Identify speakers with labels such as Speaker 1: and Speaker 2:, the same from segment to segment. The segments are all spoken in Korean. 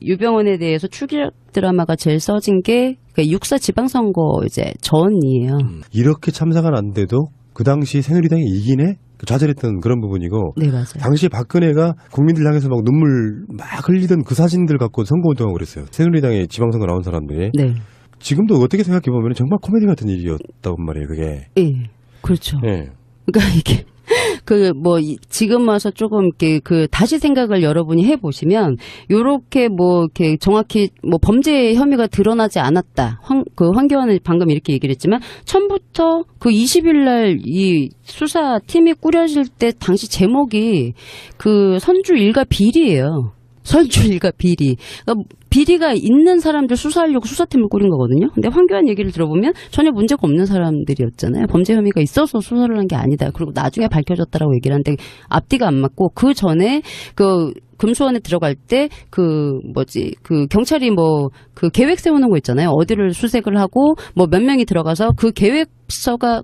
Speaker 1: 유병원에 대해서 추격 드라마가 제일 써진 게 육사 지방선거 이제 전이에요.
Speaker 2: 이렇게 참사가 났는데도 그 당시 새누리당이 이기네? 좌절했던 그런 부분이고.
Speaker 1: 네, 맞아요.
Speaker 2: 당시에 박근혜가 국민들 향해서 막 눈물 막 흘리던 그 사진들 갖고 선거운동하고 그랬어요. 새누리당의 지방선거 나온 사람들이.
Speaker 1: 네.
Speaker 2: 지금도 어떻게 생각해보면 정말 코미디 같은 일이었다고 말이에요, 그게.
Speaker 1: 예. 그렇죠.
Speaker 2: 예.
Speaker 1: 그러니까 이게 지금 와서 조금 이렇게 다시 생각을 여러분이 해보시면 요렇게 이렇게 정확히 범죄 혐의가 드러나지 않았다. 황교안은 방금 이렇게 얘기를 했지만 처음부터 20일 날 이 수사팀이 꾸려질 때 당시 제목이 선주 일가 비리예요. 선주 일가 비리. 그러니까 비리가 있는 사람들 수사하려고 수사팀을 꾸린 거거든요. 근데 황교안 얘기를 들어보면 전혀 문제가 없는 사람들이었잖아요. 범죄 혐의가 있어서 수사를 한 게 아니다. 그리고 나중에 밝혀졌다라고 얘기를 하는데 앞뒤가 안 맞고 그 전에 금수원에 들어갈 때 경찰이 계획 세우는 거 있잖아요. 어디를 수색을 하고 몇 명이 들어가서 그 계획서가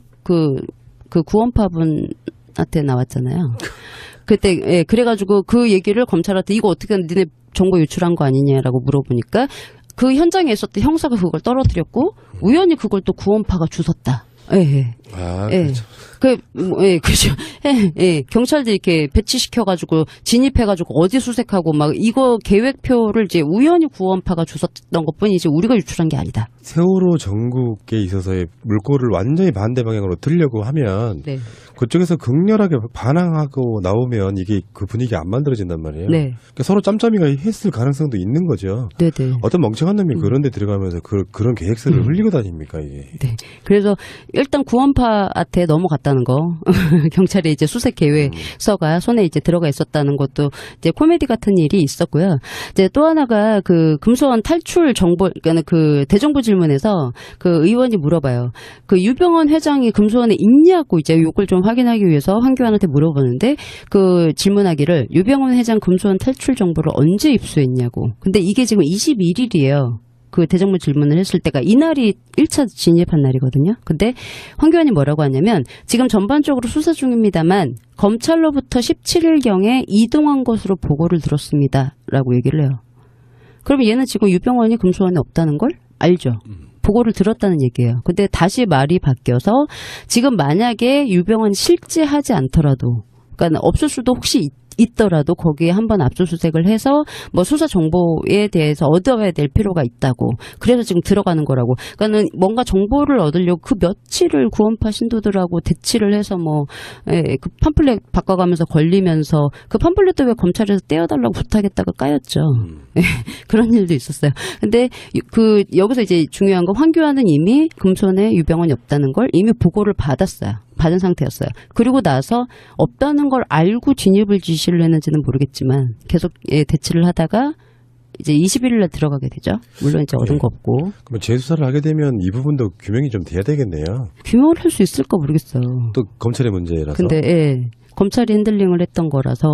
Speaker 1: 구원파분한테 나왔잖아요. 그때, 예, 그래가지고 그 얘기를 검찰한테 이거 어떻게 니네 정보 유출한 거 아니냐라고 물어보니까 그 현장에 있었던 형사가 그걸 떨어뜨렸고 우연히 그걸 또 구원파가 주웠다. 예, 예.
Speaker 2: 아,
Speaker 1: 예.
Speaker 2: 그렇죠.
Speaker 1: 그죠. 예, 예. 경찰들이 이렇게 배치시켜가지고 진입해가지고 어디 수색하고 이거 계획표를 이제 우연히 구원파가 주웠던 것 뿐이지 우리가 유출한 게 아니다.
Speaker 2: 세월호 전국에 있어서의 물꼬를 완전히 반대 방향으로 들려고 하면
Speaker 1: 네.
Speaker 2: 그쪽에서 극렬하게 반항하고 나오면 이게 그 분위기 안 만들어진단 말이에요.
Speaker 1: 네.
Speaker 2: 그러니까 서로 짬짬이가 했을 가능성도 있는 거죠.
Speaker 1: 네네.
Speaker 2: 어떤 멍청한 놈이 그런 데 들어가면서 그런 계획서를 흘리고 다닙니까 이게.
Speaker 1: 네. 그래서 일단 구원파한테 넘어갔다는 거 경찰의 이제 수색 계획서가 손에 이제 들어가 있었다는 것도 이제 코미디 같은 일이 있었고요. 이제 또 하나가 금수원 탈출 정보, 그러니까 대정부 질문에서 의원이 물어봐요. 유병원 회장이 금수원에 있냐고 이제 요걸 좀 확인하기 위해서 황교안한테 물어보는데 질문하기를 유병원 회장 금수원 탈출 정보를 언제 입수했냐고. 근데 이게 지금 21일이에요. 대정부 질문을 했을 때가 이날이 1차 진입한 날이거든요. 근데 황교안이 뭐라고 하냐면 지금 전반적으로 수사 중입니다만 검찰로부터 17일경에 이동한 것으로 보고를 들었습니다. 라고 얘기를 해요. 그러면 얘는 지금 유병원이 금수원에 없다는 걸 알죠. 보고를 들었다는 얘기예요. 근데 다시 말이 바뀌어서 지금 만약에 유병원이 실제하지 않더라도 그러니까 없을 수도 혹시 있더라도 거기에 한번 압수수색을 해서 수사 정보에 대해서 얻어야 될 필요가 있다고. 그래서 지금 들어가는 거라고. 그러니까는 뭔가 정보를 얻으려고 그 며칠을 구원파 신도들하고 대치를 해서 그 팜플렛 바꿔가면서 걸리면서 그 팜플렛도 왜 검찰에서 떼어달라고 부탁했다가 까였죠. 그런 일도 있었어요. 근데 여기서 이제 중요한 건 황교안은 이미 금손에 유병원이 없다는 걸 이미 보고를 받은 상태였어요. 그리고 나서 없다는 걸 알고 진입을 지시를 했는지는 모르겠지만 계속 대치를 하다가 이제 21일에 들어가게 되죠. 물론 이제 얻은 거 없고.
Speaker 2: 그러면 재수사를 하게 되면 이 부분도 규명이 좀 돼야 되겠네요.
Speaker 1: 규명을 할 수 있을까 모르겠어요.
Speaker 2: 또 검찰의 문제라서.
Speaker 1: 근데 검찰이 핸들링을 했던 거라서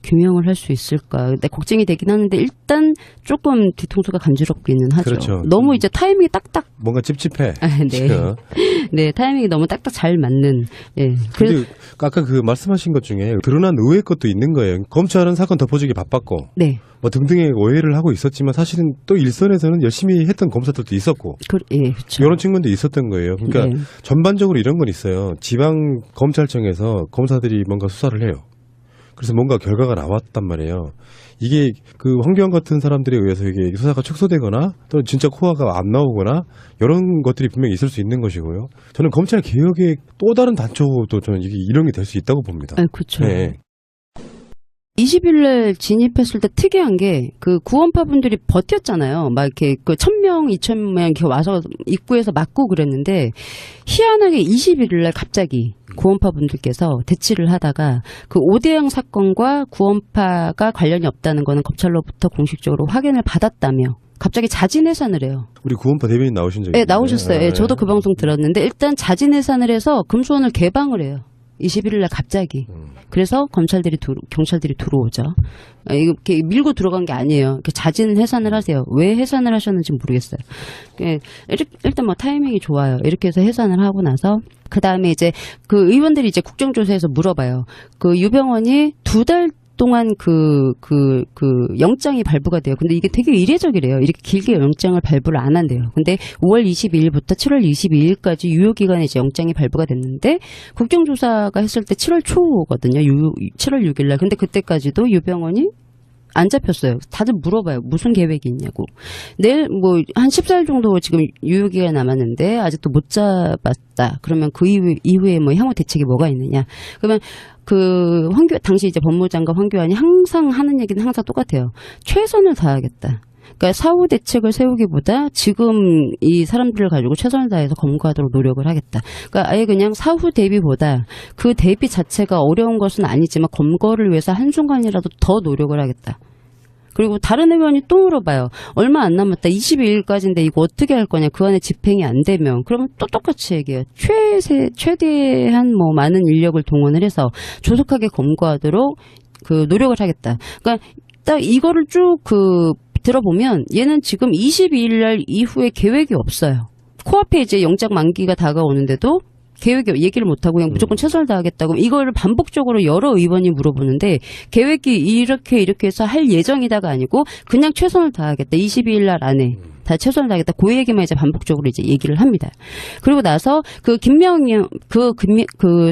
Speaker 1: 규명을 할 수 있을까. 근데 걱정이 되긴 하는데 일단 조금 뒤통수가 간지럽기는 하죠.
Speaker 2: 그렇죠.
Speaker 1: 너무 이제 타이밍이 딱딱.
Speaker 2: 뭔가 찝찝해.
Speaker 1: 네. 네, 타이밍이 너무 딱딱 잘 맞는. 예.
Speaker 2: 근데 아까 말씀하신 것 중에 드러난 의외의 것도 있는 거예요. 검찰은 사건 덮어주기 바빴고.
Speaker 1: 네.
Speaker 2: 등등의 오해를 하고 있었지만 사실은 또 일선에서는 열심히 했던 검사들도 있었고.
Speaker 1: 예, 그렇죠.
Speaker 2: 이런 측면도 있었던 거예요. 그러니까
Speaker 1: 네.
Speaker 2: 전반적으로 이런 건 있어요. 지방 검찰청에서 검사들이 뭔가 수사를 해요. 그래서 뭔가 결과가 나왔단 말이에요. 이게 황교안 같은 사람들에 의해서 이게 수사가 축소되거나 또 진짜 코어가 안 나오거나 이런 것들이 분명히 있을 수 있는 것이고요. 저는 검찰 개혁의 또 다른 단초도 저는 이게 이런 게 될 수 있다고 봅니다.
Speaker 1: 그렇죠.
Speaker 2: 네.
Speaker 1: 20일날 진입했을 때 특이한 게 구원파 분들이 버텼잖아요. 막 이렇게 1,000명, 2,000명 이렇게 와서 입구에서 맞고 그랬는데 희한하게 21일날 갑자기 구원파 분들께서 대치를 하다가 오대영 사건과 구원파가 관련이 없다는 거는 검찰로부터 공식적으로 확인을 받았다며 갑자기 자진해산을 해요.
Speaker 2: 우리 구원파 대변인 나오신 적이
Speaker 1: 네, 나오셨어요. 네, 저도 그 방송 들었는데 일단 자진해산을 해서 금수원을 개방을 해요. 21일날 갑자기. 그래서 경찰들이 들어오죠. 이렇게 밀고 들어간 게 아니에요. 이렇게 자진 해산을 하세요. 왜 해산을 하셨는지 모르겠어요. 일단 타이밍이 좋아요. 이렇게 해서 해산을 하고 나서 그 다음에 이제 의원들이 이제 국정조사에서 물어봐요. 유병원이 2달 동안 영장이 발부가 돼요. 근데 이게 되게 이례적이래요. 이렇게 길게 영장을 발부를 안 한대요. 근데 5월 22일부터 7월 22일까지 유효기간에 이제 영장이 발부가 됐는데 국정조사가 했을 때 7월 초거든요. 7월 6일날. 근데 그때까지도 유병원이 안 잡혔어요. 다들 물어봐요. 무슨 계획이 있냐고. 내일 한 14일 정도 지금 유효기간이 남았는데 아직도 못 잡았다. 그러면 그 이후에 향후 대책이 뭐가 있느냐. 그러면 당시 이제 법무장관 황교안이 항상 하는 얘기는 항상 똑같아요. 최선을 다하겠다. 그러니까 사후 대책을 세우기보다 지금 이 사람들을 가지고 최선을 다해서 검거하도록 노력을 하겠다. 그러니까 아예 그냥 사후 대비보다 그 대비 자체가 어려운 것은 아니지만 검거를 위해서 한순간이라도 더 노력을 하겠다. 그리고 다른 의원이 또 물어봐요. 얼마 안 남았다. 22일까지인데 이거 어떻게 할 거냐. 그 안에 집행이 안 되면. 그러면 또 똑같이 얘기해요. 최대한 많은 인력을 동원을 해서 조속하게 검거하도록 노력을 하겠다. 그러니까 딱 이거를 쭉 들어보면 얘는 지금 22일 날 이후에 계획이 없어요. 코앞에 이제 영장 만기가 다가오는데도 얘기를 못하고 그냥 무조건 최선을 다하겠다고 이거를 반복적으로 여러 의원이 물어보는데 계획이 이렇게 해서 할 예정이다가 아니고 그냥 최선을 다하겠다. 22일 날 안에 다 최선을 다하겠다. 그 얘기만 이제 반복적으로 이제 얘기를 합니다. 그리고 나서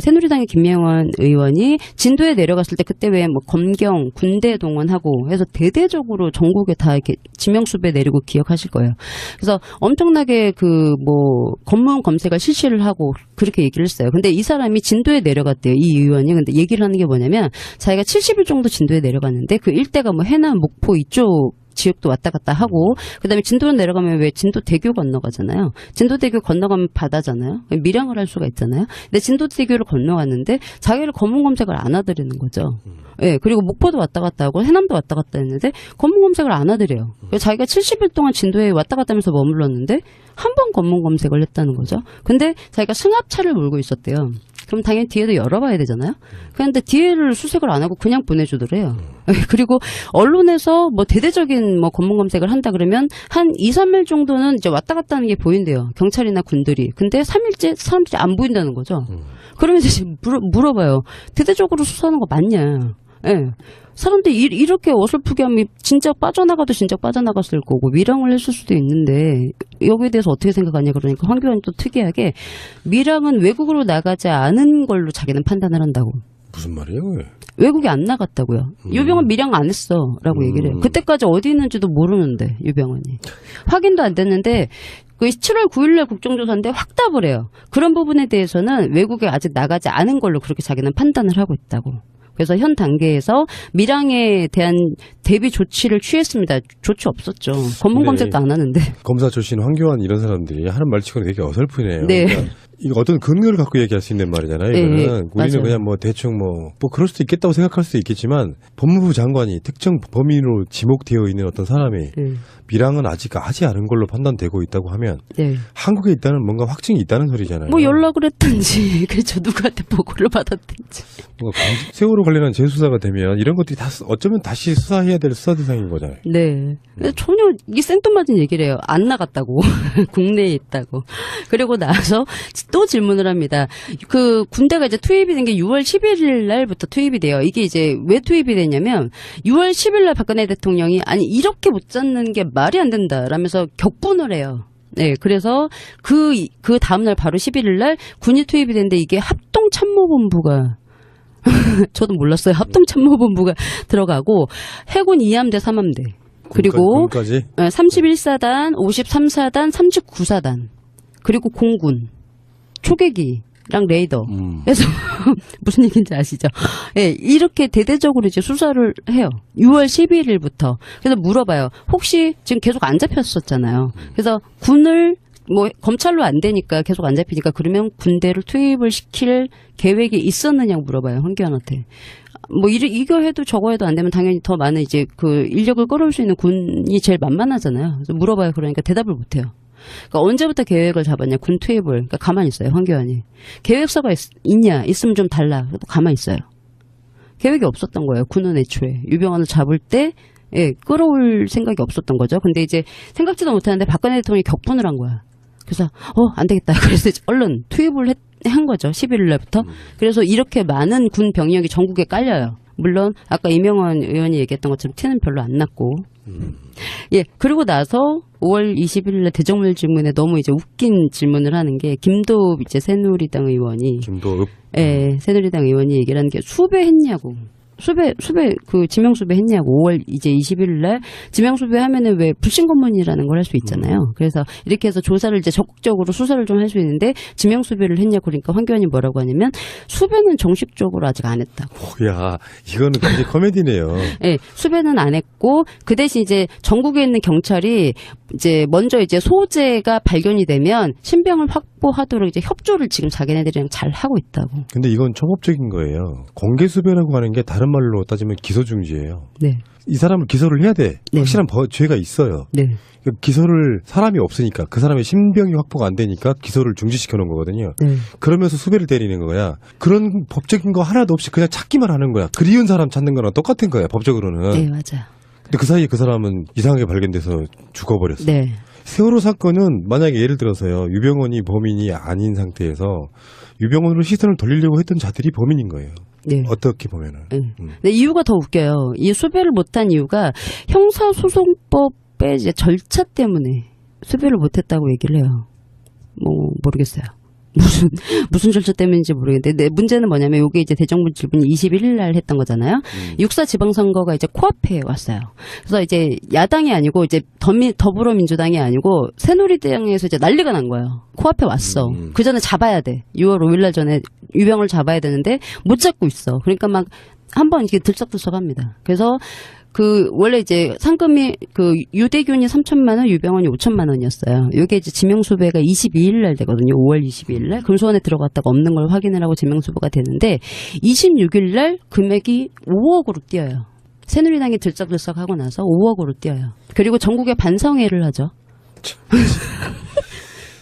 Speaker 1: 새누리당의 김명원 의원이 진도에 내려갔을 때 그때 왜 검경, 군대 동원하고 해서 대대적으로 전국에 다 이렇게 지명수배 내리고 기억하실 거예요. 그래서 엄청나게 검문 검색을 실시를 하고 그렇게 얘기를 했어요. 근데 이 사람이 진도에 내려갔대요. 이 의원이. 근데 얘기를 하는 게 뭐냐면 자기가 70일 정도 진도에 내려갔는데 그 일대가 해남, 목포 이쪽 지역도 왔다 갔다 하고 그다음에 진도로 내려가면 왜 진도대교 건너가잖아요. 진도대교 건너가면 바다잖아요. 밀양을 할 수가 있잖아요. 근데 진도대교를 건너갔는데 자기를 검문 검색을 안 하더라는 거죠. 예, 그리고 목포도 왔다 갔다 하고 해남도 왔다 갔다 했는데 검문 검색을 안 하더래요. 자기가 70일 동안 진도에 왔다 갔다 하면서 머물렀는데 한 번 검문 검색을 했다는 거죠. 근데 자기가 승합차를 몰고 있었대요. 그럼 당연히 뒤에도 열어봐야 되잖아요. 그런데 뒤에를 수색을 안 하고 그냥 보내주더래요. 그리고 언론에서 대대적인 검문 검색을 한다 그러면 한 2, 3일 정도는 이제 왔다 갔다 하는 게 보인대요. 경찰이나 군들이. 근데 3일째 사람들이 안 보인다는 거죠. 그러면 이제 물어봐요. 대대적으로 수사하는 거 맞냐. 예. 사람들이 이렇게 어설프게 하면 진짜 빠져나가도 진짜 빠져나갔을 거고 밀항을 했을 수도 있는데 여기에 대해서 어떻게 생각하냐 그러니까 황교안이 또 특이하게 밀항은 외국으로 나가지 않은 걸로 자기는 판단을 한다고.
Speaker 2: 무슨 말이에요?
Speaker 1: 외국에 안 나갔다고요. 유병헌 밀양 안 했어 라고 얘기를 해요. 그때까지 어디 있는지도 모르는데 유병헌이. 확인도 안 됐는데 7월 9일날 국정조사인데 확 답을 해요. 그런 부분에 대해서는 외국에 아직 나가지 않은 걸로 그렇게 자기는 판단을 하고 있다고. 그래서 현 단계에서 밀항에 대한 대비 조치를 취했습니다. 조치 없었죠. 검문 검색도 안 하는데.
Speaker 2: 검사 출신 황교안 이런 사람들이 하는 말치고는 되게 어설프네요.
Speaker 1: 네.
Speaker 2: 그러니까 이거 어떤 근거를 갖고 얘기할 수 있는 말이잖아요. 이거는
Speaker 1: 네,
Speaker 2: 우리는
Speaker 1: 맞아요.
Speaker 2: 그냥 대충 그럴 수도 있겠다고 생각할 수도 있겠지만 법무부 장관이 특정 범인으로 지목되어 있는 어떤 사람이 밀항은 아직 하지 않은 걸로 판단되고 있다고 하면 한국에 있다는 뭔가 확증이 있다는 소리잖아요.
Speaker 1: 연락을 했든지 그렇죠. 누구한테 보고를 받았든지.
Speaker 2: 뭔가 세월호 관련한 재수사가 되면 이런 것들이 다 어쩌면 다시 수사해야 될 수사 대상인 거잖아요.
Speaker 1: 네. 전혀 이게 생뚱맞은 얘기를 해요. 안 나갔다고. 국내에 있다고. 그리고 나서 또 질문을 합니다. 군대가 이제 투입이 된 게 6월 11일 날부터 투입이 돼요. 이게 이제 왜 투입이 됐냐면 6월 10일 날 박근혜 대통령이 이렇게 못 잡는 게 말이 안 된다 라면서 격분을 해요. 네, 그래서 그 다음날 바로 11일 날 군이 투입이 됐는데 이게 합동참모본부가 저도 몰랐어요. 합동참모본부가 들어가고 해군 2함대 3함대 그리고 31사단 53사단 39사단 그리고 공군 초계기랑 레이더 그래서 무슨 얘기인지 아시죠? 네, 이렇게 대대적으로 이제 수사를 해요. 6월 11일부터. 그래서 물어봐요. 혹시 지금 계속 안 잡혔었잖아요. 그래서 군을 검찰로 안 되니까 계속 안 잡히니까 그러면 군대를 투입을 시킬 계획이 있었느냐고 물어봐요. 황교안한테. 이거 해도 저거 해도 안 되면 당연히 더 많은 이제 인력을 끌어올 수 있는 군이 제일 만만하잖아요. 그래서 물어봐요. 그러니까 대답을 못 해요. 그러니까 언제부터 계획을 잡았냐, 군 투입을. 그러니까 가만히 있어요, 황교안이. 계획서가 있냐, 있으면 좀 달라. 그래도 가만히 있어요. 계획이 없었던 거예요, 군은 애초에. 유병헌을 잡을 때, 끌어올 생각이 없었던 거죠. 근데 이제 생각지도 못하는데 박근혜 대통령이 격분을 한 거야. 그래서, 안 되겠다. 그래서 얼른 투입을 한 거죠, 11일 날부터. 그래서 이렇게 많은 군 병력이 전국에 깔려요. 물론 아까 이명원 의원이 얘기했던 것처럼 티는 별로 안 났고. 예, 그리고 나서 5월 20일에 대정부 질문에 너무 이제 웃긴 질문을 하는 게 김도읍 이제 새누리당 의원이
Speaker 2: 김도읍.
Speaker 1: 예, 새누리당 의원이 얘기를 하는 게 수배했냐고. 수배, 그 지명수배 했냐고. 5월 이제 20일 날 지명수배 하면은 왜 불신검문이라는 걸 할 수 있잖아요. 그래서 이렇게 해서 조사를 이제 적극적으로 수사를 좀 할 수 있는데 지명수배를 했냐고 그러니까 황 교안이 뭐라고 하냐면 수배는 정식적으로 아직 안 했다고.
Speaker 2: 뭐야, 이거는 굉장히 코미디네요.
Speaker 1: 예, 수배는 안 했고 그 대신 이제 전국에 있는 경찰이 이제 먼저 이제 소재가 발견이 되면 신병을 확보하도록 이제 협조를 지금 자기네들이랑 잘 하고 있다고.
Speaker 2: 근데 이건 초법적인 거예요. 공개수배라고 하는 게 다른 말로 따지면 기소중지예요.
Speaker 1: 네.
Speaker 2: 이 사람을 기소를 해야 돼.
Speaker 1: 네.
Speaker 2: 확실한 죄가 있어요.
Speaker 1: 네.
Speaker 2: 그러니까 기소를 사람이 없으니까 그 사람의 신병이 확보가 안 되니까 기소를 중지시켜 놓은 거거든요.
Speaker 1: 네.
Speaker 2: 그러면서 수배를 때리는 거야. 그런 법적인 거 하나도 없이 그냥 찾기만 하는 거야. 그리운 사람 찾는 거랑 똑같은 거야. 법적으로는.
Speaker 1: 네, 맞아요.
Speaker 2: 근데 그 사이에 그 사람은 이상하게 발견돼서 죽어버렸어.
Speaker 1: 네.
Speaker 2: 세월호 사건은 만약에 예를 들어서요. 유병원이 범인이 아닌 상태에서 유병원으로 시선을 돌리려고 했던 자들이 범인인 거예요.
Speaker 1: 네.
Speaker 2: 어떻게 보면은.
Speaker 1: 네. 근데 이유가 더 웃겨요. 이 수배를 못한 이유가 형사소송법의 이제 절차 때문에 수배를 못했다고 얘기를 해요. 뭐 모르겠어요. 무슨 절차 때문인지 모르겠는데, 문제는 뭐냐면, 요게 이제 대정부 질문이 21일 날 했던 거잖아요. 6.4 지방선거가 이제 코앞에 왔어요. 그래서 이제 야당이 아니고, 이제 더불어민주당이 아니고, 새누리당에서 이제 난리가 난 거예요. 코앞에 왔어. 그 전에 잡아야 돼. 6월 5일 날 전에 유병을 잡아야 되는데, 못 잡고 있어. 그러니까 막, 한번 이렇게 들썩들썩 합니다. 그래서, 원래 이제 상금이, 유대균이 3천만 원, 유병원이 5천만 원이었어요. 요게 이제 지명수배가 22일 날 되거든요. 5월 22일 날. 금수원에 들어갔다가 없는 걸 확인을 하고 지명수배가 되는데, 26일 날 금액이 5억으로 뛰어요. 새누리당이 들썩들썩 하고 나서 5억으로 뛰어요. 그리고 전국에 반성회를 하죠.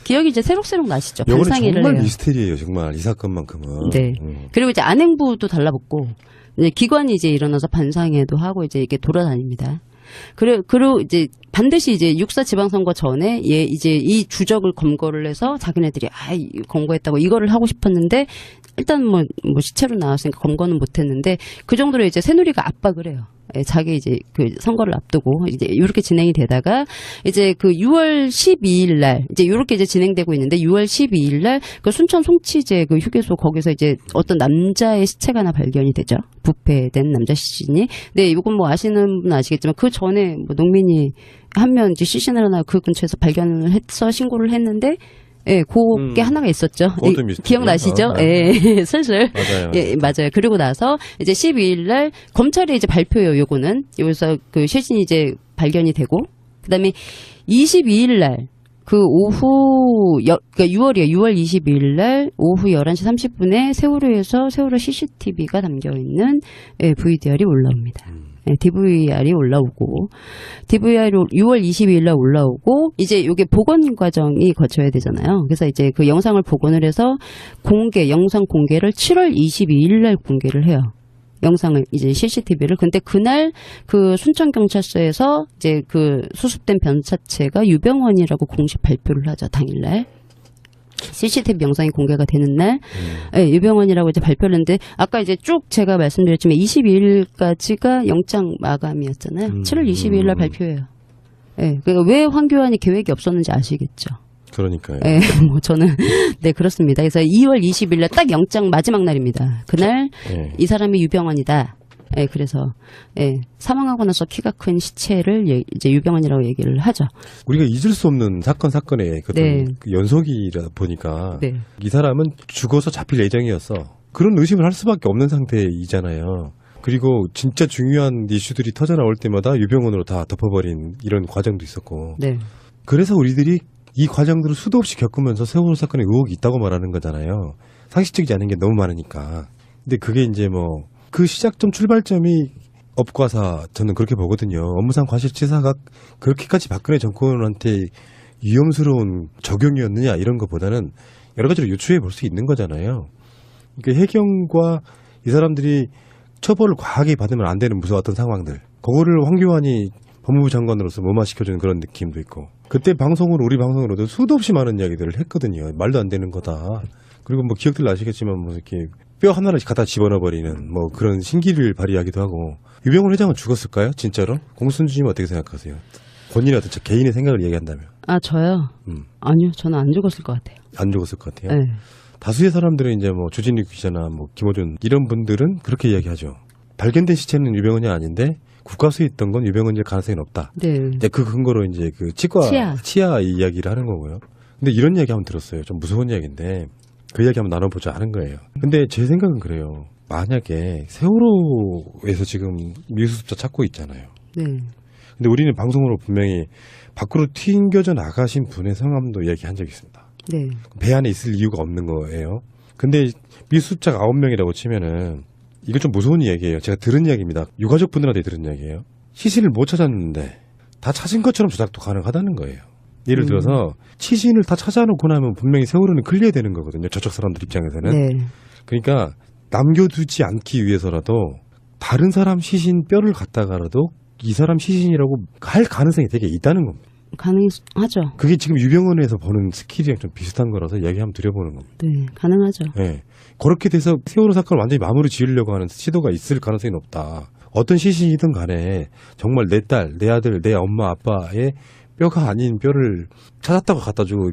Speaker 1: 기억이 이제 새록새록 나시죠? 반성회를
Speaker 2: 정말
Speaker 1: 해요.
Speaker 2: 미스테리예요, 정말. 이 사건만큼은.
Speaker 1: 네. 그리고 이제 안행부도 달라붙고, 이제 기관이 이제 일어나서 반상회도 하고 이제 이게 돌아다닙니다. 그리고 이제 반드시 이제 6.4 지방선거 전에 이제 이 주적을 검거를 해서 자기네들이 검거했다고 이거를 하고 싶었는데 일단 뭐 시체로 나왔으니까 검거는 못했는데 그 정도로 이제 새누리가 압박을 해요. 자기 이제 그 선거를 앞두고 이제 이렇게 진행이 되다가 이제 그 6월 12일 날 이제 이렇게 이제 진행되고 있는데 6월 12일 날 그 순천 송치제 그 휴게소 거기서 이제 어떤 남자의 시체가 하나 발견이 되죠. 부패된 남자 시신이. 네, 이건 뭐 아시는 분 아시겠지만 그 전에 뭐 농민이 한 명 이제 시신을 하나 그 근처에서 발견을 해서 신고를 했는데 예, 그게 하나가 있었죠. 기억나시죠? 예, 슬슬.
Speaker 2: 맞아요.
Speaker 1: 예, 맞아요. 그리고 나서 이제 12일 날 검찰이 이제 발표예요, 요거는. 여기서 그 시신이 이제 발견이 되고, 그 다음에 22일 날, 그 오후, 그러니까 6월 22일 날 오후 11시 30분에 세월호에서 세월호 CCTV가 담겨있는 VDR이 올라옵니다. DVR이 올라오고, DVR이 6월 22일 날 올라오고, 이제 요게 복원 과정이 거쳐야 되잖아요. 그래서 이제 그 영상을 복원을 해서 영상 공개를 7월 22일 날 공개를 해요. 영상을, 이제 CCTV를. 근데 그날 그 순천경찰서에서 이제 그 수습된 변사체가 유병원이라고 공식 발표를 하죠, 당일날. CCTV 영상이 공개가 되는 날, 네, 유병원이라고 이제 발표를 했는데, 아까 이제 쭉 제가 말씀드렸지만 22일까지가 영장 마감이었잖아요. 7월 22일 날 발표해요. 네, 그러니까 왜 황교안이 계획이 없었는지 아시겠죠?
Speaker 2: 그러니까요.
Speaker 1: 네, 뭐 저는 네 그렇습니다. 그래서 2월 20일 날 딱 영장 마지막 날입니다. 그날 이 사람이 유병원이다. 예, 그래서 사망하고 나서 키가 큰 시체를 이제 유병원이라고 얘기를 하죠.
Speaker 2: 우리가 잊을 수 없는 사건의 그 연속이라 보니까 이 사람은 죽어서 잡힐 예정이었어. 그런 의심을 할 수밖에 없는 상태이잖아요. 그리고 진짜 중요한 이슈들이 터져 나올 때마다 유병원으로 다 덮어버린 이런 과정도 있었고. 그래서 우리들이 이 과정들을 수도 없이 겪으면서 세월호 사건에 의혹이 있다고 말하는 거잖아요. 상식적이지 않은 게 너무 많으니까. 근데 그게 이제 그 시작점 출발점이 업과사 저는 그렇게 보거든요. 업무상 과실치사가 그렇게까지 박근혜 정권한테 위험스러운 적용이었느냐 이런 것보다는 여러 가지로 유추해 볼 수 있는 거잖아요. 그러니까 해경과 이 사람들이 처벌을 과하게 받으면 안 되는 무서웠던 상황들. 그거를 황교안이 법무부 장관으로서 무마시켜주는 그런 느낌도 있고. 그때 우리 방송으로도 수도 없이 많은 이야기들을 했거든요. 말도 안 되는 거다. 그리고 기억들 나시겠지만 이렇게 뼈 하나를 갖다 집어넣어버리는 뭐 그런 신기를 발휘하기도 하고. 유병훈 회장은 죽었을까요? 진짜로? 공순주님 어떻게 생각하세요? 본인의 어떤 개인의 생각을 얘기한다면.
Speaker 1: 아, 저요? 아니요, 저는 안 죽었을 것 같아요.
Speaker 2: 안 죽었을 것 같아요.
Speaker 1: 네.
Speaker 2: 다수의 사람들은 이제 뭐 주진우 기자나 뭐 김호준 이런 분들은 그렇게 이야기하죠. 발견된 시체는 유병훈이 아닌데 국과수에 있던 건 유병훈일 가능성이 높다.
Speaker 1: 네.
Speaker 2: 이제 그 근거로 이제 그 치아 이야기를 하는 거고요. 근데 이런 이야기 한번 들었어요. 좀 무서운 이야기인데 그 이야기 한번 나눠보자 하는 거예요. 근데 제 생각은 그래요. 만약에 세월호에서 지금 미수습자 찾고 있잖아요.
Speaker 1: 네.
Speaker 2: 근데 우리는 방송으로 분명히 밖으로 튕겨져 나가신 분의 성함도 이야기한 적이 있습니다.
Speaker 1: 네.
Speaker 2: 배 안에 있을 이유가 없는 거예요. 근데 미수습자가 9명이라고 치면은 이거 좀 무서운 이야기예요. 제가 들은 이야기입니다. 유가족 분들한테 들은 이야기예요. 시신을 못 찾았는데 다 찾은 것처럼 조작도 가능하다는 거예요. 예를 들어서 시신을 다 찾아놓고 나면 분명히 세월호는 클리어 되는 거거든요. 저쪽 사람들 입장에서는.
Speaker 1: 네.
Speaker 2: 그러니까 남겨두지 않기 위해서라도 다른 사람 시신 뼈를 갖다가라도 이 사람 시신이라고 할 가능성이 되게 있다는 겁니다.
Speaker 1: 가능하죠.
Speaker 2: 그게 지금 유병헌에서 보는 스킬이랑 좀 비슷한 거라서 이야기 한번 드려보는 겁니다.
Speaker 1: 네, 가능하죠.
Speaker 2: 네. 그렇게 돼서 세월호 사건을 완전히 마무리 지으려고 하는 시도가 있을 가능성이 높다. 어떤 시신이든 간에 정말 내 딸, 내 아들, 내 엄마, 아빠의 뼈가 아닌 뼈를 찾았다고 갖다 주고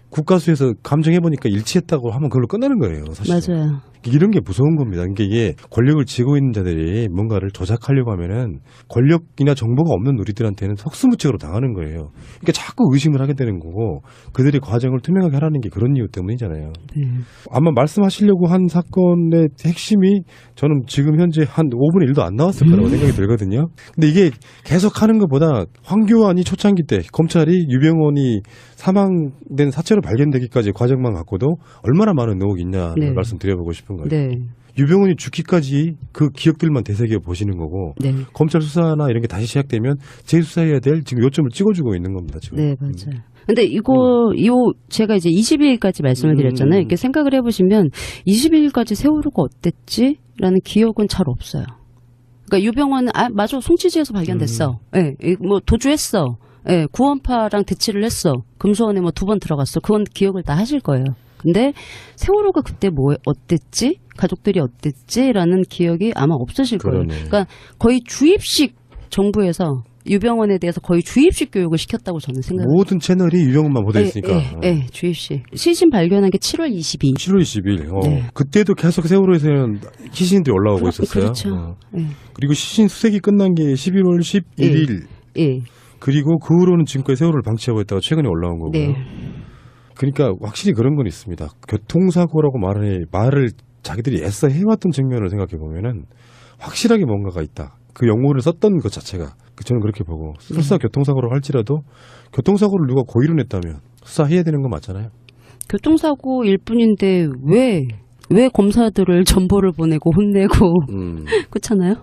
Speaker 2: 국가수에서 감정해보니까 일치했다고 하면 그걸로 끝나는 거예요. 사실.
Speaker 1: 맞아요.
Speaker 2: 이런 게 무서운 겁니다. 그러니까 이게 권력을 쥐고 있는 자들이 뭔가를 조작하려고 하면은 권력이나 정보가 없는 우리들한테는 속수무책으로 당하는 거예요. 그러니까 자꾸 의심을 하게 되는 거고 그들의 과정을 투명하게 하라는 게 그런 이유 때문이잖아요.
Speaker 1: 네.
Speaker 2: 아마 말씀하시려고 한 사건의 핵심이 저는 지금 현재 한 5분의 1도 안 나왔을 거라고 생각이 들거든요. 근데 이게 계속 하는 것보다 황교안이 초창기 때 검찰이 유병헌이 사망된 사체로 발견되기까지 과정만 갖고도 얼마나 많은 의혹이 있냐를
Speaker 1: 네.
Speaker 2: 말씀드려보고 싶은 거예요.
Speaker 1: 네.
Speaker 2: 유병헌이 죽기까지 그 기억들만 되새겨 보시는 거고
Speaker 1: 네.
Speaker 2: 검찰 수사나 이런 게 다시 시작되면 재수사해야 될 지금 요점을 찍어주고 있는 겁니다. 지금.
Speaker 1: 네, 맞아요. 근데 제가 이제 20일까지 말씀을 드렸잖아요. 이렇게 생각을 해보시면 20일까지 세월호가 어땠지? 라는 기억은 잘 없어요. 그러니까 유병헌은, 맞아, 송치지에서 발견됐어. 예, 뭐 도주했어. 예, 구원파랑 대치를 했어. 금수원에 뭐 2번 들어갔어. 그건 기억을 다 하실 거예요. 근데 세월호가 그때 어땠지? 가족들이 어땠지? 라는 기억이 아마 없으실 거예요.
Speaker 2: 그러네.
Speaker 1: 그러니까 거의 주입식 정부에서 유병헌에 대해서 거의 주입식 교육을 시켰다고 저는 생각합니다.
Speaker 2: 모든 채널이 유병헌만 보도 있으니까.
Speaker 1: 네, 주입식. 시신 발견한 게 7월 22일.
Speaker 2: 7월 20일.
Speaker 1: 네.
Speaker 2: 그때도 계속 세월호에서는 시신들이 올라오고 있었어요.
Speaker 1: 그렇죠. 네.
Speaker 2: 그리고 시신 수색이 끝난 게 11월 11일.
Speaker 1: 예.
Speaker 2: 그리고 그 후로는 지금까지 세월호를 방치하고 있다가 최근에 올라온 거고요.
Speaker 1: 네.
Speaker 2: 그러니까 확실히 그런 건 있습니다. 교통사고라고 말을 자기들이 애써 해왔던 측면을 생각해 보면은 확실하게 뭔가가 있다. 그 용어를 썼던 것 자체가 저는 그렇게 보고 설사 교통사고로 할지라도 교통사고를 누가 고의로 냈다면 수사해야 되는 거 맞잖아요.
Speaker 1: 교통사고일 뿐인데 왜 검사들을 전보를 보내고 혼내고 그렇잖아요.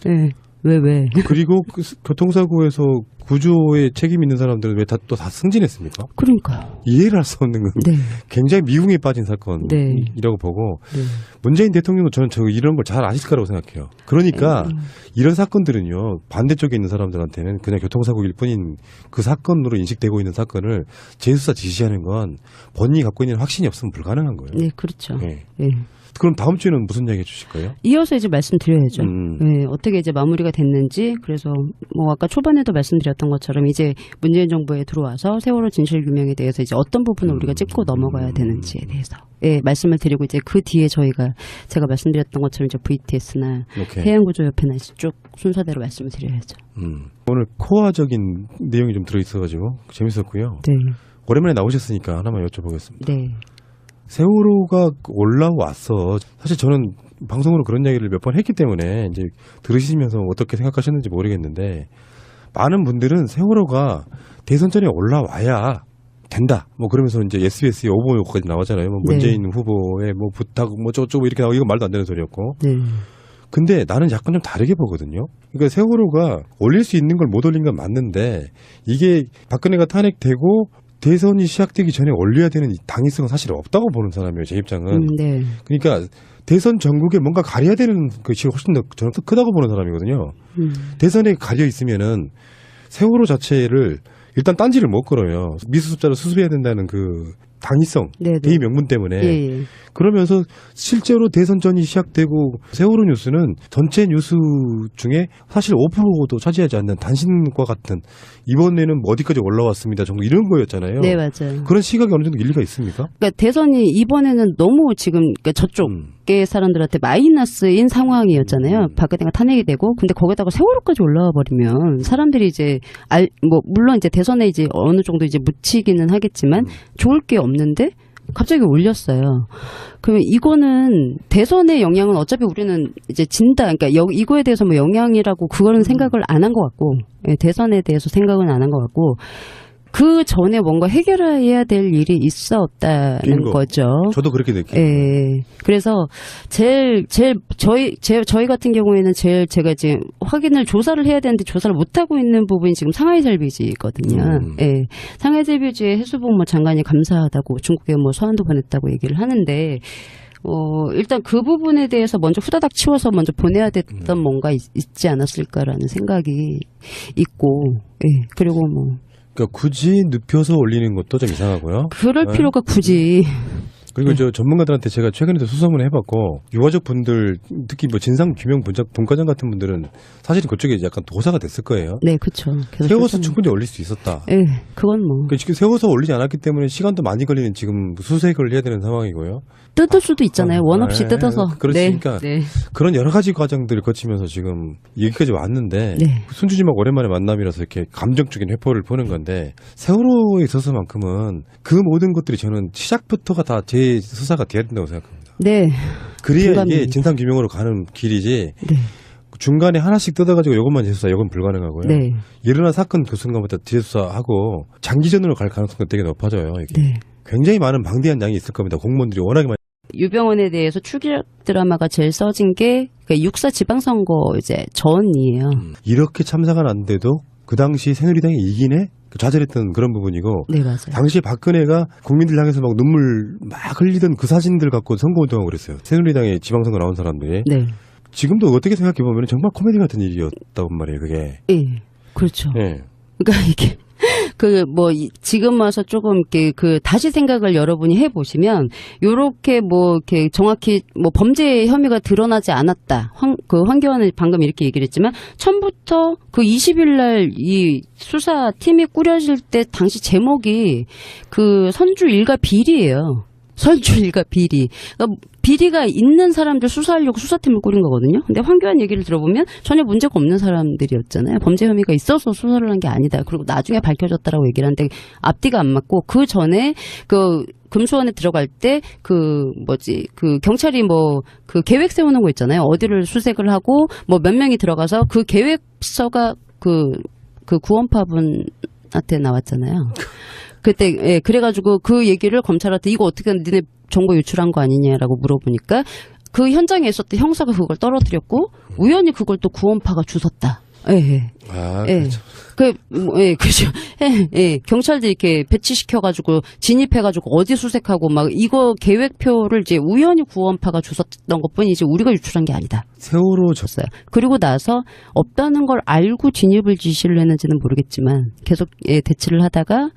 Speaker 1: 네. 왜?
Speaker 2: 그리고 그 교통사고에서 구조에 책임 있는 사람들은 왜 다 승진했습니까?
Speaker 1: 그러니까요.
Speaker 2: 이해를 할 수 없는 건
Speaker 1: 네.
Speaker 2: 굉장히 미궁에 빠진 사건이라고
Speaker 1: 네.
Speaker 2: 보고
Speaker 1: 네.
Speaker 2: 문재인 대통령도 저는 이런 걸 잘 아실 거라고 생각해요. 그러니까 이런 사건들은요 반대쪽에 있는 사람들한테는 그냥 교통사고일 뿐인 그 사건으로 인식되고 있는 사건을 재수사 지시하는 건 본인이 갖고 있는 확신이 없으면 불가능한 거예요.
Speaker 1: 네, 그렇죠.
Speaker 2: 네.
Speaker 1: 네.
Speaker 2: 그럼 다음 주에는 무슨 이야기 해주실 거예요?
Speaker 1: 이어서 이제 말씀드려야죠. 네, 어떻게 이제 마무리가 됐는지. 그래서 뭐 아까 초반에도 말씀드렸던 것처럼 이제 문재인 정부에 들어와서 세월호 진실 규명에 대해서 이제 어떤 부분을 우리가 짚고 넘어가야 되는지에 대해서 말씀을 드리고 이제 그 뒤에 제가 말씀드렸던 것처럼 이제 VTS나 해양구조협회나 이제 쭉 순서대로 말씀을 드려야죠.
Speaker 2: 오늘 코어적인 내용이 좀 들어있어가지고 재밌었고요.
Speaker 1: 네.
Speaker 2: 오랜만에 나오셨으니까 하나만 여쭤보겠습니다.
Speaker 1: 네.
Speaker 2: 세월호가 올라왔어. 사실 저는 방송으로 그런 이야기를 몇 번 했기 때문에 이제 들으시면서 어떻게 생각하셨는지 모르겠는데 많은 분들은 세월호가 대선 전에 올라와야 된다. 뭐 그러면서 이제 SBS에 오보요까지 나왔잖아요. 뭐 문재인 후보의 뭐 부탁 뭐 저쩌고 이렇게 나오고 이건 말도 안 되는 소리였고.
Speaker 1: 네.
Speaker 2: 근데 나는 약간 좀 다르게 보거든요. 그러니까 세월호가 올릴 수 있는 걸 못 올린 건 맞는데 이게 박근혜가 탄핵되고 대선이 시작되기 전에 올려야 되는 당위성은 사실 없다고 보는 사람이에요. 제 입장은.
Speaker 1: 네.
Speaker 2: 그러니까 대선 전국에 뭔가 가려야 되는 것이 훨씬 더 저는 크다고 보는 사람이거든요. 대선에 가려 있으면은 세월호 자체를 일단 딴지를 못 걸어요. 미수습자를 수습해야 된다는 그 당위성,
Speaker 1: 네네.
Speaker 2: 대의 명분 때문에
Speaker 1: 예.
Speaker 2: 그러면서 실제로 대선전이 시작되고 세월호 뉴스는 전체 뉴스 중에 사실 5%도 차지하지 않는 단신과 같은 이번에는 뭐 어디까지 올라왔습니다 정도 이런 거였잖아요.
Speaker 1: 네, 맞아요.
Speaker 2: 그런 시각이 어느 정도 일리가 있습니까?
Speaker 1: 그러니까 대선이 이번에는 너무 지금 그러니까 저쪽의 사람들한테 마이너스인 상황이었잖아요. 박근혜가 탄핵이 되고 근데 거기다가 세월호까지 올라와 버리면 사람들이 이제 뭐 물론 이제 대선에 이제 어느 정도 이제 묻히기는 하겠지만 좋을 게 없는데 갑자기 올렸어요. 그러면 이거는 대선의 영향은 어차피 우리는 이제 진다. 그러니까 이거에 대해서 뭐 영향이라고 그거는 생각을 안 한 것 같고, 예, 대선에 대해서 생각은 안 한 것 같고, 그 전에 뭔가 해결해야 될 일이 있었다는 거죠.
Speaker 2: 저도 그렇게 느끼고.
Speaker 1: 예. 그래서 저희 같은 경우에는 제가 지금 조사를 해야 되는데 조사를 못 하고 있는 부분이 지금 상하이셀비지거든요. 예. 상하이셀비지의 해수부뭐 장관이 감사하다고 중국에 뭐 서한도 보냈다고 얘기를 하는데. 일단 그 부분에 대해서 먼저 후다닥 치워서 먼저 보내야 됐던 뭔가 있지 않았을까라는 생각이 있고, 예. 그리고 뭐.
Speaker 2: 그러니까 굳이 눕혀서 올리는 것도 좀 이상하고요.
Speaker 1: 그럴
Speaker 2: 네.
Speaker 1: 필요가 굳이.
Speaker 2: 그리고 저 전문가들한테 제가 최근에도 수소문을 해봤고 유가족 분들 특히 뭐 진상규명 분과장 같은 분들은 사실은 그쪽에 약간 도사가 됐을 거예요.
Speaker 1: 네, 그렇죠.
Speaker 2: 세워서 충분히 올릴 수 있었다.
Speaker 1: 네, 그건 뭐.
Speaker 2: 그러니까 지금 세워서 올리지 않았기 때문에 시간도 많이 걸리는 지금 수색을 해야 되는 상황이고요.
Speaker 1: 뜯을 수도 있잖아요. 원 없이 뜯어서.
Speaker 2: 그렇으니까
Speaker 1: 네.
Speaker 2: 그런 여러 가지 과정들을 거치면서 지금 여기까지 왔는데
Speaker 1: 네.
Speaker 2: 손주지막 오랜만에 만남이라서 이렇게 감정적인 회포를 보는 건데 세월호에 있어서만큼은 그 모든 것들이 저는 시작부터가 다 제 수사가 돼야 된다고 생각합니다.
Speaker 1: 네.
Speaker 2: 그래야
Speaker 1: 공감입니다.
Speaker 2: 이게 진상규명으로 가는 길이지
Speaker 1: 네.
Speaker 2: 중간에 하나씩 뜯어가지고 이것만 재수사 이건 불가능하고요.
Speaker 1: 네.
Speaker 2: 일어난 사건 그 순간부터 재수사하고 장기전으로 갈 가능성도 되게 높아져요. 이게.
Speaker 1: 네.
Speaker 2: 굉장히 많은 방대한 양이 있을 겁니다. 공무원들이 워낙에 많이.
Speaker 1: 유병원에 대해서 추격 드라마가 제일 써진 게 육사 지방선거 이제 전이에요.
Speaker 2: 이렇게 참사가 났는데도 그 당시 새누리당이 이기네? 좌절했던 그런 부분이고
Speaker 1: 네, 맞아요.
Speaker 2: 당시에 박근혜가 국민들 향해서 막 눈물 막 흘리던 그 사진들 갖고 선거운동하고 그랬어요. 새누리당의 지방선거 나온 사람들이.
Speaker 1: 네.
Speaker 2: 지금도 어떻게 생각해보면 정말 코미디 같은 일이었다고 말이에요. 그게.
Speaker 1: 예. 그렇죠.
Speaker 2: 예.
Speaker 1: 그러니까 이게 지금 와서 조금 이렇게 다시 생각을 여러분이 해보시면, 요렇게 이렇게 정확히 범죄 혐의가 드러나지 않았다. 황교안은 방금 이렇게 얘기를 했지만, 처음부터 20일 날 이 수사팀이 꾸려질 때 당시 제목이 선주 일가 비리예요. 선주 일가 비리. 그러니까 비리가 있는 사람들 수사하려고 수사팀을 꾸린 거거든요. 근데 황교안 얘기를 들어보면 전혀 문제가 없는 사람들이었잖아요. 범죄 혐의가 있어서 수사를 한 게 아니다. 그리고 나중에 밝혀졌다라고 얘기를 하는데 앞뒤가 안 맞고 그 전에 금수원에 들어갈 때 경찰이 계획 세우는 거 있잖아요. 어디를 수색을 하고 몇 명이 들어가서 그 계획서가 구원파 분한테 나왔잖아요. 그때, 예, 그래가지고 그 얘기를 검찰한테 이거 어떻게 니네 정보 유출한 거 아니냐라고 물어보니까 그 현장에 있었던 형사가 그걸 떨어뜨렸고 우연히 그걸 또 구원파가 주웠다. 예.
Speaker 2: 아,
Speaker 1: 예. 그렇죠. 예. 경찰들이 이렇게 배치시켜가지고 진입해가지고 어디 수색하고 이거 계획표를 이제 우연히 구원파가 주웠던 것 뿐이지 우리가 유출한 게 아니다.
Speaker 2: 세월호
Speaker 1: 줬어요. 그리고 나서 없다는 걸 알고 진입을 지시를 했는지는 모르겠지만 계속 대치를 하다가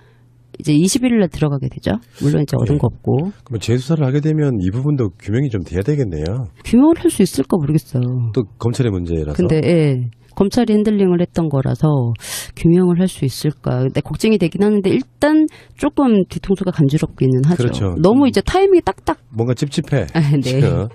Speaker 1: 이제 21일 날 들어가게 되죠. 물론 이제 얻은 거 없고.
Speaker 2: 그럼 재수사를 하게 되면 이 부분도 규명이 좀 돼야 되겠네요.
Speaker 1: 규명을 할 수 있을까 모르겠어요.
Speaker 2: 또 검찰의 문제라서.
Speaker 1: 근데 검찰이 핸들링을 했던 거라서 규명을 할 수 있을까. 근데 걱정이 되긴 하는데 일단 조금 뒤통수가 간지럽기는 하죠.
Speaker 2: 그렇죠.
Speaker 1: 너무 이제 타이밍이 딱딱.
Speaker 2: 뭔가 찝찝해.
Speaker 1: 네.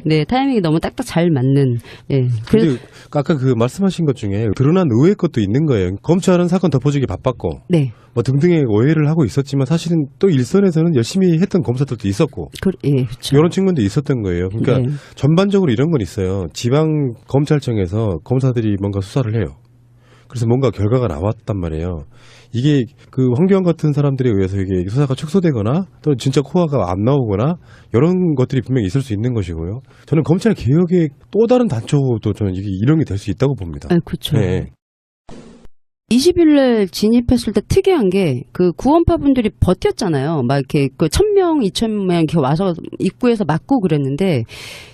Speaker 1: 네, 타이밍이 너무 딱딱 잘 맞는. 예.
Speaker 2: 근데 아까 말씀하신 것 중에 드러난 의외의 것도 있는 거예요. 검찰은 사건 덮어주기 바빴고.
Speaker 1: 네.
Speaker 2: 등등의 오해를 하고 있었지만 사실은 또 일선에서는 열심히 했던 검사들도 있었고.
Speaker 1: 예, 그렇죠.
Speaker 2: 이런 측면도 있었던 거예요. 그러니까
Speaker 1: 네.
Speaker 2: 전반적으로 이런 건 있어요. 지방 검찰청에서 검사들이 뭔가 수사를 해요. 그래서 뭔가 결과가 나왔단 말이에요. 이게 황교안 같은 사람들에 의해서 이게 수사가 축소되거나 또 진짜 코어가 안 나오거나 이런 것들이 분명히 있을 수 있는 것이고요. 저는 검찰 개혁의 또 다른 단초도 저는 이게 이런 게 될 수 있다고 봅니다.
Speaker 1: 그렇죠.
Speaker 2: 네.
Speaker 1: 20일날 진입했을 때 특이한 게 그 구원파 분들이 버텼잖아요. 막 이렇게 그 1,000명, 2,000명 이렇게 와서 입구에서 맞고 그랬는데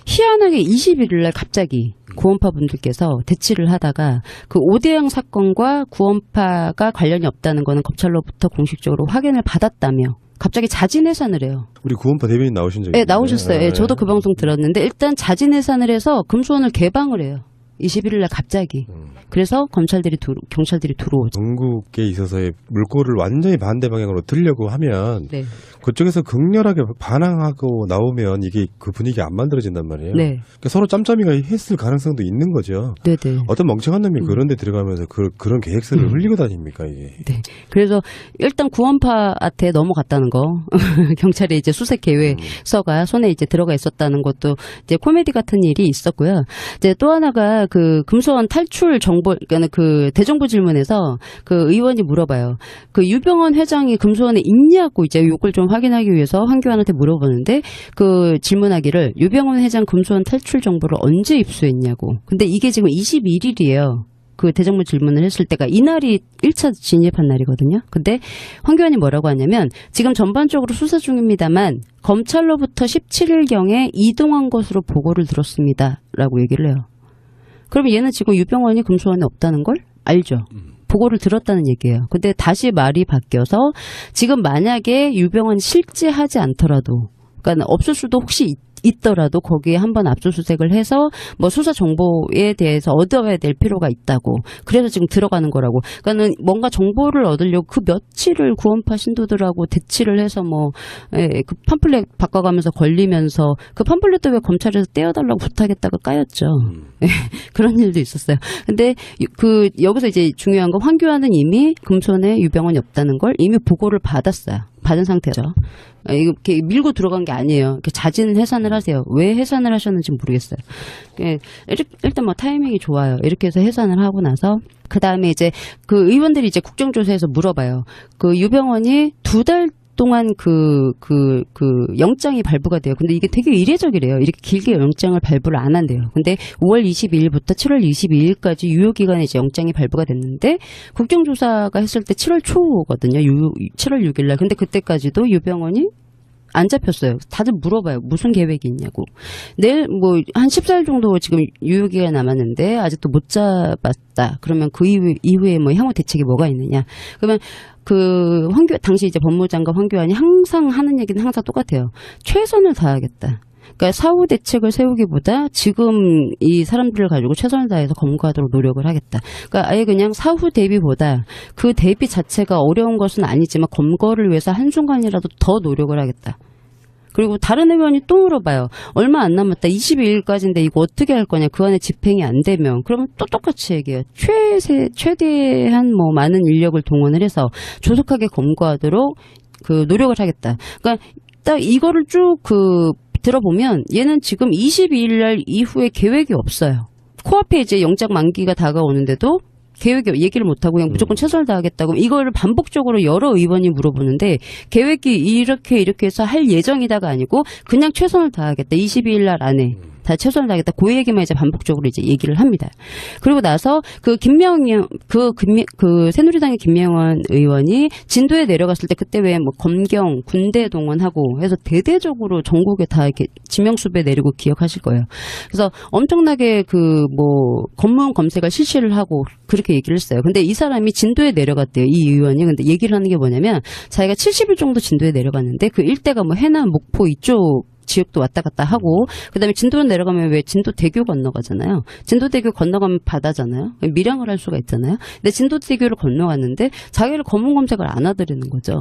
Speaker 1: 희한하게 21일날 갑자기 구원파 분들께서 대치를 하다가 그 오대양 사건과 구원파가 관련이 없다는 거는 검찰로부터 공식적으로 확인을 받았다며 갑자기 자진 해산을 해요.
Speaker 2: 우리 구원파 대변인 나오신 적이
Speaker 1: 네,
Speaker 2: 있는데.
Speaker 1: 나오셨어요. 예, 저도 그 방송 들었는데 일단 자진 해산을 해서 금수원을 개방을 해요. 21일날 갑자기. 그래서 경찰들이 들어오죠.
Speaker 2: 전국에 있어서의 물꼬를 완전히 반대 방향으로 틀려고 하면
Speaker 1: 네.
Speaker 2: 그쪽에서 극렬하게 반항하고 나오면 이게 그 분위기 안 만들어진단 말이에요.
Speaker 1: 네.
Speaker 2: 그러니까 서로 짬짬이가 했을 가능성도 있는 거죠.
Speaker 1: 네네.
Speaker 2: 어떤 멍청한 놈이 그런 데 들어가면서 그런 계획서를 흘리고 다닙니까 이게.
Speaker 1: 네. 그래서 일단 구원파한테 넘어갔다는 거. 경찰의 이제 수색 계획서가 손에 이제 들어가 있었다는 것도 이제 코미디 같은 일이 있었고요. 이제 또 하나가 그 금수원 탈출 정보, 그러니까 그 대정부 질문에서 그 의원이 물어봐요. 그 유병헌 회장이 금수원에 있냐고 이제 요걸 좀 확인하기 위해서 황교안한테 물어보는데 그 질문하기를 유병헌 회장 금수원 탈출 정보를 언제 입수했냐고. 근데 이게 지금 21일이에요. 그 대정부 질문을 했을 때가 이날이 1차 진입한 날이거든요. 근데 황교안이 뭐라고 하냐면 지금 전반적으로 수사 중입니다만 검찰로부터 17일경에 이동한 것으로 보고를 들었습니다. 라고 얘기를 해요. 그러면 얘는 지금 유병헌이 금수원에 없다는 걸 알죠. 보고를 들었다는 얘기예요. 근데 다시 말이 바뀌어서 지금 만약에 유병헌이 실제하지 않더라도 그러니까 없을 수도 혹시 있더라도 거기에 한번 압수수색을 해서 뭐 수사 정보에 대해서 얻어야 될 필요가 있다고. 그래서 지금 들어가는 거라고. 그러니까는 뭔가 정보를 얻으려고 그 며칠을 구원파 신도들하고 대치를 해서 뭐 그 팜플렛 바꿔가면서 걸리면서 그 팜플렛도 왜 검찰에서 떼어달라고 부탁했다가 까였죠. 그런 일도 있었어요. 근데 그 여기서 이제 중요한 건 황교안은 이미 금손에 유병헌이 없다는 걸 이미 보고를 받았어요. 받은 상태죠. 이렇게 밀고 들어간 게 아니에요. 이렇게 자진 해산을 하세요. 왜 해산을 하셨는지 모르겠어요. 일단 뭐 타이밍이 좋아요. 이렇게 해서 해산을 하고 나서 그 다음에 이제 그 의원들이 이제 국정조사에서 물어봐요. 그 유병헌이 2달 동안 그 영장이 발부가 돼요. 근데 이게 되게 이례적이래요. 이렇게 길게 영장을 발부를 안 한대요. 근데 5월 22일부터 7월 22일까지 유효기간에 이제 영장이 발부가 됐는데 국정조사가 했을 때 7월 초거든요. 7월 6일날. 근데 그때까지도 유병헌이 안 잡혔어요. 다들 물어봐요. 무슨 계획이 있냐고. 내일 뭐 한 14일 정도 지금 유효기간이 남았는데 아직도 못 잡았다. 그러면 그 이후에 뭐 향후 대책이 뭐가 있느냐. 그러면 그 당시 이제 법무장관 황교안이 항상 하는 얘기는 항상 똑같아요. 최선을 다하겠다. 그러니까 사후 대책을 세우기보다 지금 이 사람들을 가지고 최선을 다해서 검거하도록 노력을 하겠다. 그러니까 아예 그냥 사후 대비보다 그 대비 자체가 어려운 것은 아니지만 검거를 위해서 한순간이라도 더 노력을 하겠다. 그리고 다른 의원이 또 물어봐요. 얼마 안 남았다. 22일까지인데 이거 어떻게 할 거냐. 그 안에 집행이 안 되면. 그러면 또 똑같이 얘기해요. 최대한 뭐 많은 인력을 동원을 해서 조속하게 검거하도록 그 노력을 하겠다. 그러니까 딱 이거를 쭉 들어보면 얘는 지금 22일 날 이후에 계획이 없어요. 코앞에 이제 영장 만기가 다가오는데도 계획이 얘기를 못하고 그냥 무조건 최선을 다하겠다고 이거를 반복적으로 여러 의원이 물어보는데 계획이 이렇게 해서 할 예정이다가 아니고 그냥 최선을 다하겠다. 22일 날 안에 다 최선을 다하겠다. 그 얘기만 이제 반복적으로 이제 얘기를 합니다. 그리고 나서 그 새누리당의 김명환 의원이 진도에 내려갔을 때 그때 왜 뭐 검경 군대 동원하고 해서 대대적으로 전국에 다 이렇게 지명수배 내리고 기억하실 거예요. 그래서 엄청나게 검문 검색을 실시를 하고 그렇게 얘기를 했어요. 근데 이 사람이 진도에 내려갔대요. 이 의원이. 근데 얘기를 하는 게 뭐냐면 자기가 70일 정도 진도에 내려갔는데 그 일대가 뭐 해남, 목포 이쪽 지역도 왔다 갔다 하고 그다음에 진도로 내려가면 왜 진도대교 건너가잖아요. 진도대교 건너가면 바다잖아요. 밀양을 할 수가 있잖아요. 근데 진도대교를 건너갔는데 자기를 검문 검색을 안 하더라는 거죠.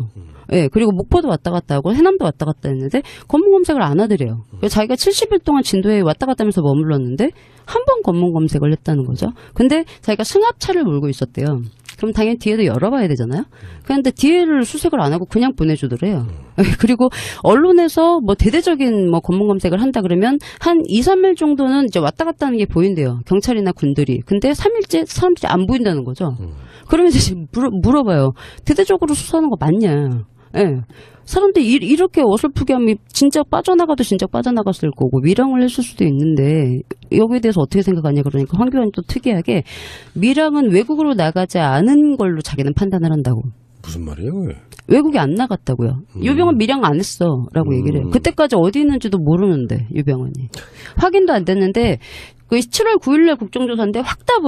Speaker 1: 예, 그리고 목포도 왔다 갔다 하고 해남도 왔다 갔다 했는데 검문 검색을 안 하더래요. 자기가 70일 동안 진도에 왔다 갔다 하면서 머물렀는데 한 번 검문 검색을 했다는 거죠. 근데 자기가 승합차를 몰고 있었대요. 그럼 당연히 뒤에도 열어봐야 되잖아요. 그런데 뒤에를 수색을 안 하고 그냥 보내주더래요. 그리고 언론에서 뭐 대대적인 뭐 검문 검색을 한다 그러면 한 2, 3일 정도는 이제 왔다 갔다 하는 게 보인대요. 경찰이나 군들이. 근데 3일째 사람들이 안 보인다는 거죠. 그러면 이제 물어봐요. 대대적으로 수사하는 거 맞냐? 예. 사람들이 이렇게 어설프게 하면 진짜 빠져나가도 진짜 빠져나갔을 거고 밀항을 했을 수도 있는데 여기에 대해서 어떻게 생각하냐 그러니까 황교안이 또 특이하게 밀항은 외국으로 나가지 않은 걸로 자기는 판단을 한다고.
Speaker 2: 무슨 말이에요? 왜?
Speaker 1: 외국에 안 나갔다고요. 유병헌 밀항 안 했어라고 얘기를 해요. 그때까지 어디 있는지도 모르는데 유병헌이 확인도 안 됐는데 그 7월 9일날 국정조사인데 확 답을